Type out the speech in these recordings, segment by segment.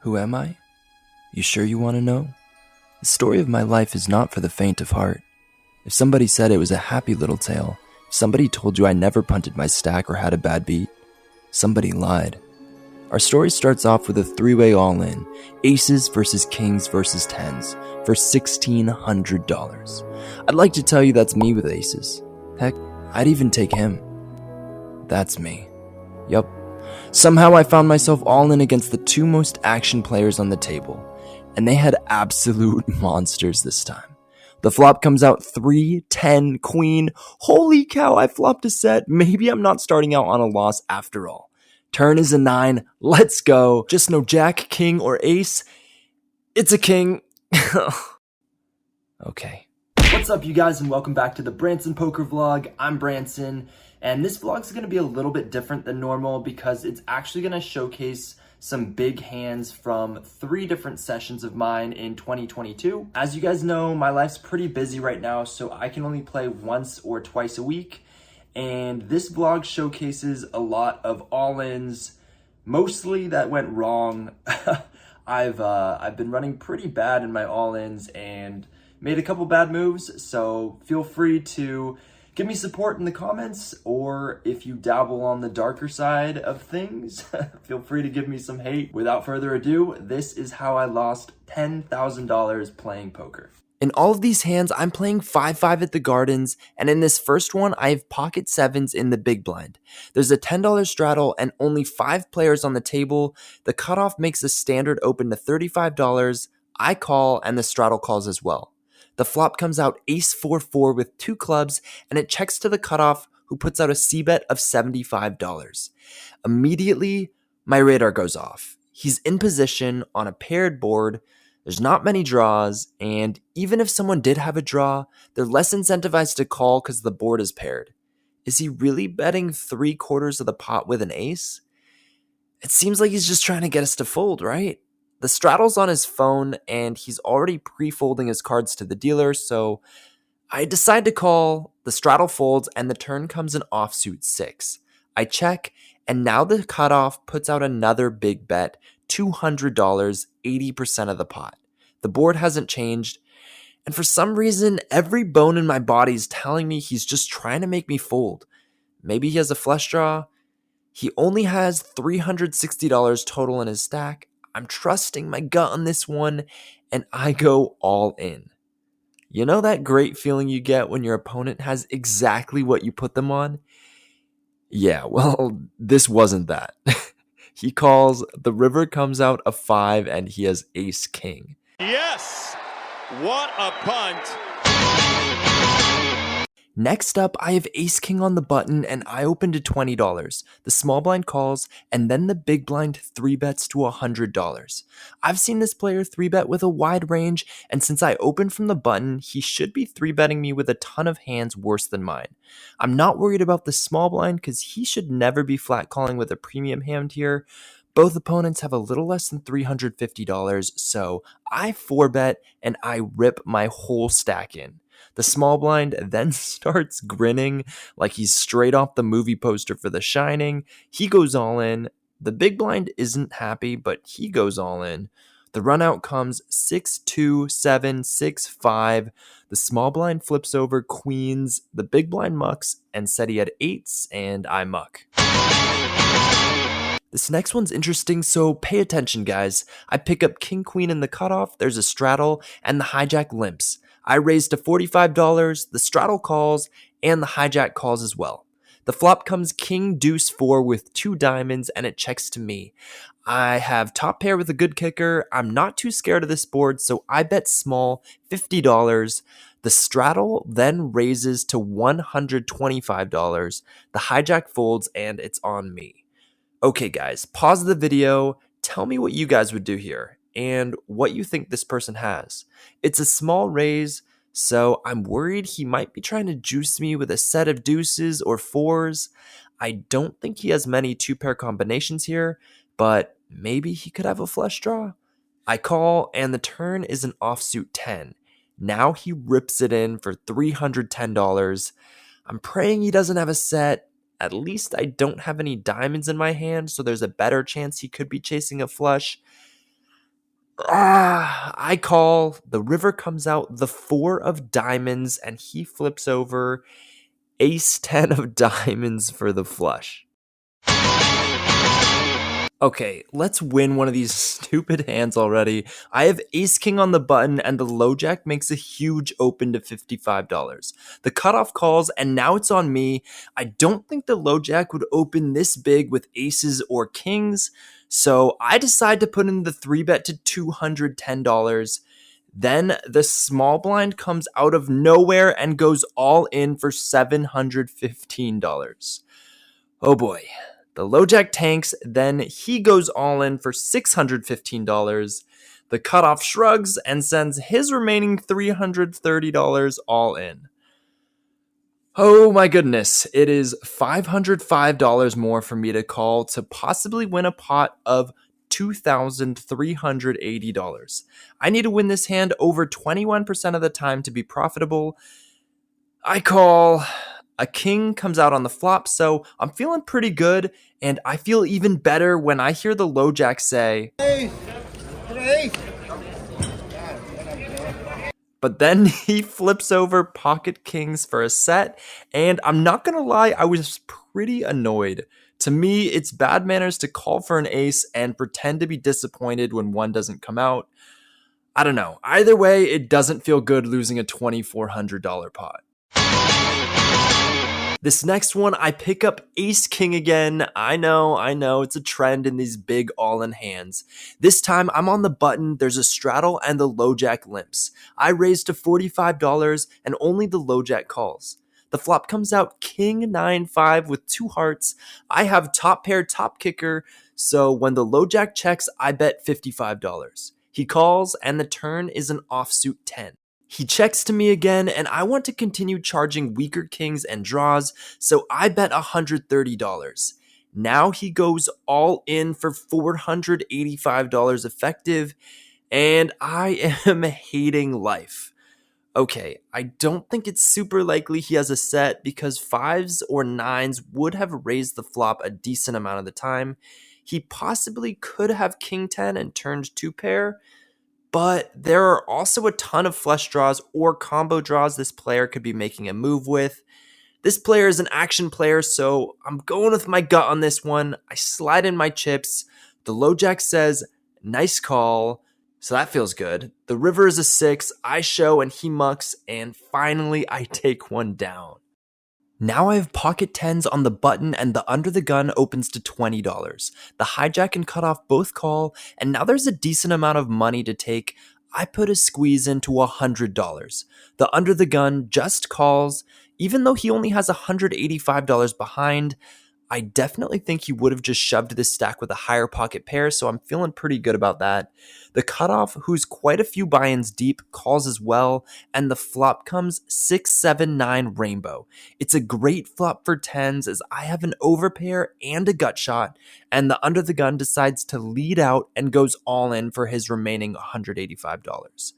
Who am I? You sure you want to know? The story of my life is not for the faint of heart. If somebody said it was a happy little tale, if somebody told you I never punted my stack or had a bad beat, somebody lied. Our story starts off with a three-way all-in, aces versus kings versus tens, for $1,600. I'd like to tell you that's me with aces. Heck, I'd even take him. That's me. Yup. Somehow I found myself all in against the two most action players on the table, and they had absolute monsters this time. The flop comes out 3, 10, queen. Holy cow, I flopped a set. Maybe I'm not starting out on a loss after all. Turn is a 9. Let's go. Just no jack, king, or ace. It's a king. Okay. What's up, you guys, and welcome back to the Brantzen Poker Vlog. I'm Brantzen, and this vlog is going to be a little bit different than normal because it's actually going to showcase some big hands from 3 different sessions of mine in 2022. As you guys know, my life's pretty busy right now, so I can only play once or twice a week. And this vlog showcases a lot of all-ins, mostly that went wrong. I've been running pretty bad in my all-ins and made a couple bad moves, so feel free to give me support in the comments, or if you dabble on the darker side of things, feel free to give me some hate. Without further ado, this is how I lost $10,000 playing poker. In all of these hands, I'm playing 5-5 at the Gardens, and in this first one, I have pocket 7s in the big blind. There's a $10 straddle and only 5 players on the table. The cutoff makes the standard open to $35. I call, and the straddle calls as well. The flop comes out ace-4-4 with 2 clubs, and it checks to the cutoff, who puts out a c-bet of $75. Immediately, my radar goes off. He's in position on a paired board. There's not many draws, and even if someone did have a draw, they're less incentivized to call because the board is paired. Is he really betting 3/4 of the pot with an ace? It seems like he's just trying to get us to fold, right? The straddle's on his phone, and he's already pre-folding his cards to the dealer, so I decide to call. The straddle folds, and the turn comes in offsuit 6. I check, and now the cutoff puts out another big bet, $200, 80% of the pot. The board hasn't changed, and for some reason, every bone in my body is telling me he's just trying to make me fold. Maybe he has a flush draw. He only has $360 total in his stack. I'm trusting my gut on this one, and I go all in. You know that great feeling you get when your opponent has exactly what you put them on? Yeah, well, this wasn't that. He calls, the river comes out a 5, and he has ace-king. Yes! What a punt! Next up, I have ace-king on the button, and I open to $20. The small blind calls, and then the big blind 3-bets to $100. I've seen this player 3-bet with a wide range, and since I opened from the button, he should be 3-betting me with a ton of hands worse than mine. I'm not worried about the small blind because he should never be flat calling with a premium hand here. Both opponents have a little less than $350, so I 4-bet and I rip my whole stack in. The small blind then starts grinning like he's straight off the movie poster for The Shining. He goes all in. The big blind isn't happy, but he goes all in. The run out comes 6-2, 7, 6-5. The small blind flips over queens. The big blind mucks and said he had 8s, and I muck. This next one's interesting, so pay attention, guys. I pick up king queen in the cutoff, there's a straddle, and the hijack limps. I raise to $45, the straddle calls, and the hijack calls as well. The flop comes king deuce 4 with 2 diamonds, and it checks to me. I have top pair with a good kicker. I'm not too scared of this board, so I bet small, $50. The straddle then raises to $125. The hijack folds, and it's on me. Okay, guys, pause the video. Tell me what you guys would do here and what you think this person has. It's a small raise, so I'm worried he might be trying to juice me with a set of deuces or 4s. I don't think he has many 2-pair combinations here, but maybe he could have a flush draw. I call, and the turn is an offsuit 10. Now he rips it in for $310. I'm praying he doesn't have a set. At least I don't have any diamonds in my hand, so there's a better chance he could be chasing a flush. I call. The river comes out the 4 of diamonds, and he flips over ace 10 of diamonds for the flush. Okay, let's win one of these stupid hands already. I have ace king on the button, and the low jack makes a huge open to $55. The cutoff calls, and now it's on me. I don't think the low jack would open this big with aces or kings, so I decide to put in the 3-bet to $210. Then the small blind comes out of nowhere and goes all in for $715. Oh boy. The low jack tanks, then he goes all in for $615. The cutoff shrugs and sends his remaining $330 all in. Oh my goodness, it is $505 more for me to call to possibly win a pot of $2,380. I need to win this hand over 21% of the time to be profitable. I call. A king comes out on the flop, so I'm feeling pretty good, and I feel even better when I hear the low jack say, "Hey, hey." But then he flips over pocket kings for a set, and I'm not gonna lie, I was pretty annoyed. To me, it's bad manners to call for an ace and pretend to be disappointed when one doesn't come out. I don't know. Either way, it doesn't feel good losing a $2,400 pot. This next one, I pick up ace king again. I know, it's a trend in these big all-in hands. This time, I'm on the button, there's a straddle, and the low jack limps. I raise to $45, and only the low jack calls. The flop comes out king 9-5 with 2 hearts. I have top pair, top kicker, so when the low jack checks, I bet $55. He calls, and the turn is an offsuit 10. He checks to me again, and I want to continue charging weaker kings and draws, so I bet $130. Now he goes all in for $485 effective, and I am hating life. Okay, I don't think it's super likely he has a set because 5s or 9s would have raised the flop a decent amount of the time. He possibly could have king 10 and turned 2 pair, but there are also a ton of flush draws or combo draws this player could be making a move with. This player is an action player, so I'm going with my gut on this one. I slide in my chips. The low jack says, nice call. So that feels good. The river is a 6. I show and he mucks, and finally I take one down. Now I have pocket 10s on the button, and the under the gun opens to $20. The hijack and cutoff both call, and now there's a decent amount of money to take. I put a squeeze into $100. The under the gun just calls. Even though he only has $185 behind, I definitely think he would have just shoved this stack with a higher pocket pair, so I'm feeling pretty good about that. The cutoff, who's quite a few buy-ins deep, calls as well, and the flop comes 6-7-9 rainbow. It's a great flop for 10s as I have an overpair and a gut shot, and the under the gun decides to lead out and goes all in for his remaining $185.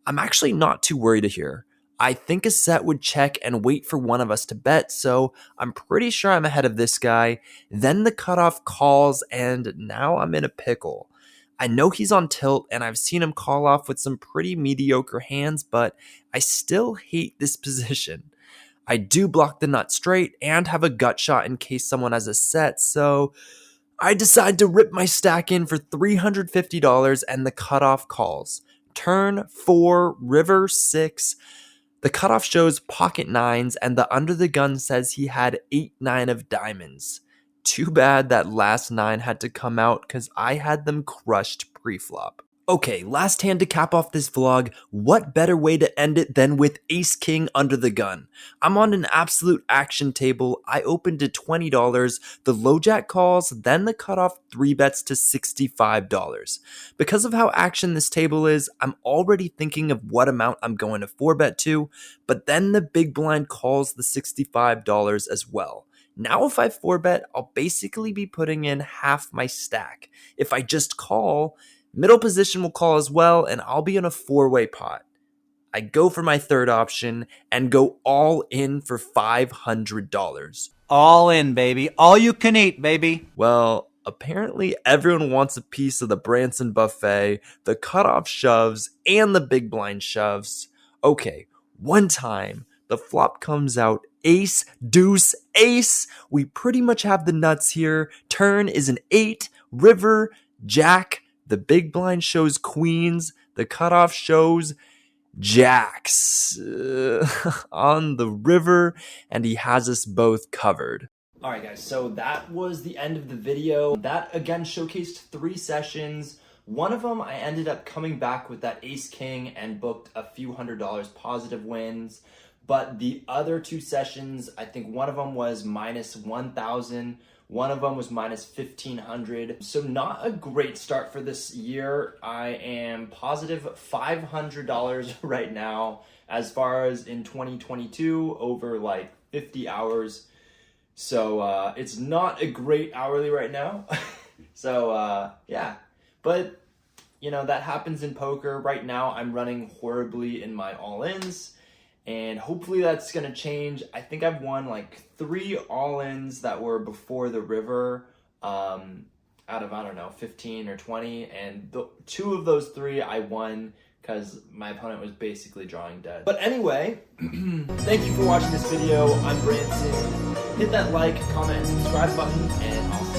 I'm actually not too worried here. I think a set would check and wait for one of us to bet, so I'm pretty sure I'm ahead of this guy. Then the cutoff calls, and now I'm in a pickle. I know he's on tilt, and I've seen him call off with some pretty mediocre hands, but I still hate this position. I do block the nut straight and have a gut shot in case someone has a set, so I decide to rip my stack in for $350, and the cutoff calls. Turn 4, river 6. The cutoff shows pocket 9s, and the under the gun says he had 8-9 of diamonds. Too bad that last 9 had to come out because I had them crushed pre-flop. Okay, last hand to cap off this vlog. What better way to end it than with ace king under the gun? I'm on an absolute action table. I opened to $20. The low jack calls, then the cutoff 3 bets to $65. Because of how action this table is, I'm already thinking of what amount I'm going to 4-bet to, but then the big blind calls the $65 as well. Now if I 4-bet, I'll basically be putting in half my stack. If I just call, middle position will call as well, and I'll be in a 4-way pot. I go for my third option and go all in for $500. All in, baby. All you can eat, baby. Well, Apparently, everyone wants a piece of the Brantzen buffet, the cutoff shoves, and the big blind shoves. Okay, one time, the flop comes out ace, deuce, ace. We pretty much have the nuts here. Turn is an 8, river, jack. The big blind shows queens. The cutoff shows jacks on the river, and he has us both covered. All right, guys, so that was the end of the video. That, again, showcased 3 sessions. One of them, I ended up coming back with that ace-king and booked a few $100 positive wins. But the other 2 sessions, I think one of them was minus 1,000. One of them was minus 1,500. So not a great start for this year. I am positive $500 right now as far as in 2022 over like 50 hours. So it's not a great hourly right now. So yeah, but you know, that happens in poker. Right now I'm running horribly in my all-ins, and hopefully that's gonna change. I think I've won like 3 all-ins that were before the river out of, I don't know, 15 or 20, and 2 of those 3 I won because my opponent was basically drawing dead. But anyway, thank you for watching this video. I'm Brantzen. Hit that like, comment, and subscribe button, and I'll see you